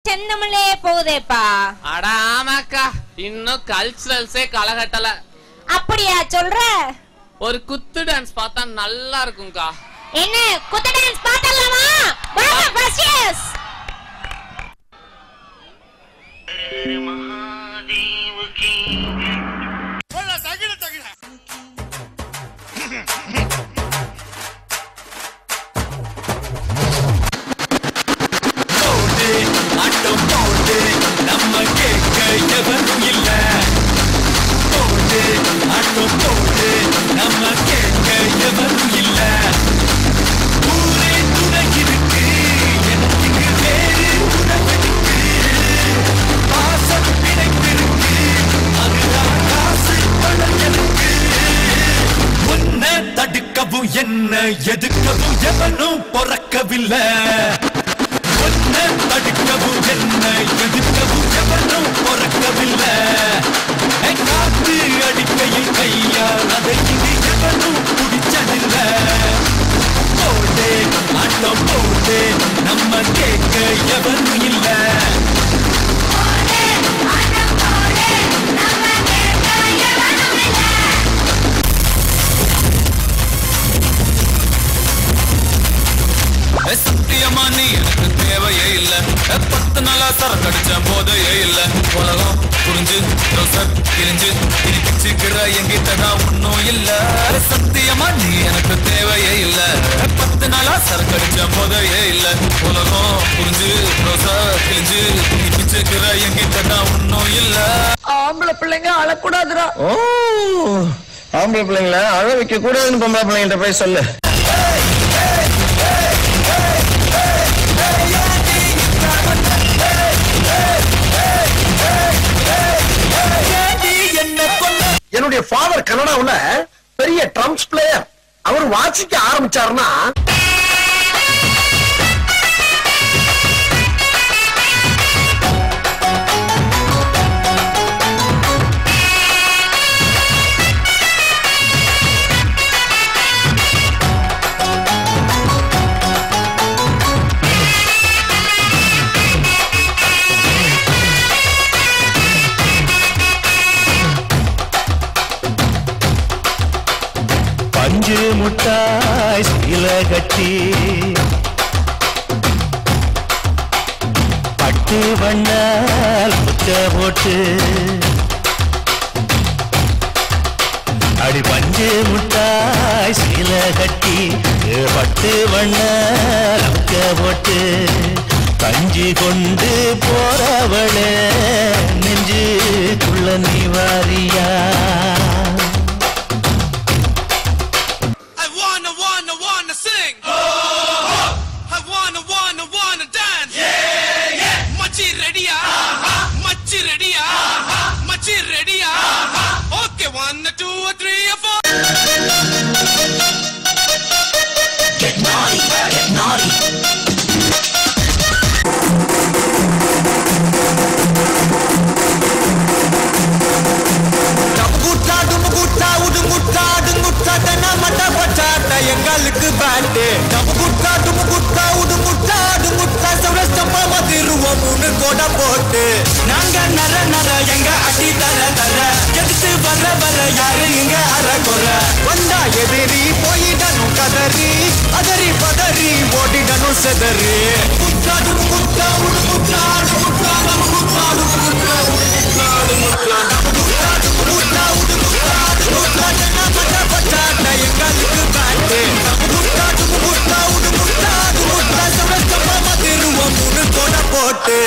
சென்னமலே போகுதேப்பா. அட ஆமாக்கா, இன்னும் கல்ச்சரல்ஸே கலகட்டல. அப்படியா சொல்ற? ஒரு குத்து டான்ஸ் பார்த்தா நல்லா இருக்கும்க்கா. என்ன குத்து டான்ஸ் பார்த்தலாமா? வாங்க ஃபர்ஸ்ட். महादेव की बोला तगड़ा तगड़ा போடு ஆட்டம் போடு நம்ம கேட்க எவரும் இல்ல போடு ஆட்டம் போடு நம்ம கேட்க எவரும் இல்ல ஊரே துணை இருக்கு எனக்கு வேறு உணவெடுக்கு பாசம் பிணைப்பிருக்கு அதுதான் காசு பணம் எனக்கு உன்னை தடுக்கவும் என்ன எதுக்கவும் எவனும் பொறக்கவில்லை உன்னை தடுக்கவும் என்ன எதுக்கவும் எவனும் பொறக்கவில்லை காத்து அடிக்கையில் கையால் அதை இனி எவனும் பிடிச்சதில்லை போடு ஆட்டம் போடு நம்ம கேட்க எவனும் இல்லை சத்தியமா நீ எனக்கு தேவையே இல்ல 10 நாளா சரக்கடிச்ச போதையே இல்ல உலகம் புரிஞ்சு கிழிஞ்சு பிச்சுக்கிற எங்கிட்டதான் ஒன்னும் இல்ல சத்தியமா நீ எனக்கு தேவையே இல்ல 10 நாளா சரக்கடிச்ச போதையே இல்ல உலகம் புரிஞ்சு கிழிஞ்சு பிச்சுக்கிற எங்கிட்டதான் ஒன்னும் இல்ல ஆம்பளை பிள்ளைங்க அழக்கூடாதுடா. ஓ, ஆம்பளை பிள்ளைங்கள அழ வைக்க கூடாதுன்னு பொம்பளை பிள்ளைங்கிட்ட போய் சொல்லு. என்னுடைய ஃபாதர் கனடாவுல பெரிய ட்ரம்ஸ் பிளேயர். அவர் வாசிக்க ஆரம்பிச்சாருன்னா பஞ்சு முட்டாய் சீல கட்டி பட்டு வண்ணால் முத்த போட்டு அடி பஞ்சு முட்டாய் சீல கட்டி பட்டு வண்ணால் முத்த போட்டு கஞ்சி கொண்டு போறவளே நெஞ்சுக்குள்ள நீ வாரியா sing. I wanna dance. Yeah, yeah. Machi ready ya? Machi ready ya? Machi ready ya? Okay, 1, 2, 3, 4. Get naughty, get naughty. எங்களுக்கு பேட்டு நம்ம குட்டா தும்மு குட்டா உடு முட்டா அடு முட்டா சௌரஸ்டமா மதிருவோம் 3 கோட போட்டு நாங்க நர நர எங்க அடி தர தர எடுத்து வர யாரு இங்க அரகுற வந்தா எதிரி போயிடணும் கதறி அதறி பதறி ஓடிடணும் செதறி குட்டா தும்மு குட்டா உடு முட்டா அடு முட்டா நம்ம குட்டா தும்மு குட்டா உடு முட்டா அடு முட்டா நம்ம குட்டா தும்மு குட்டா உடு முட்டா அடு முட்டா நம்ம பட்டாட்ட எங்களுக்கு பேட்டு நம்ம குட்டா தும்மு குட்டா உடு முட்டா அடு முட்டா சௌரஸ்டமா மதிருவோம் 3 கோட போட்டு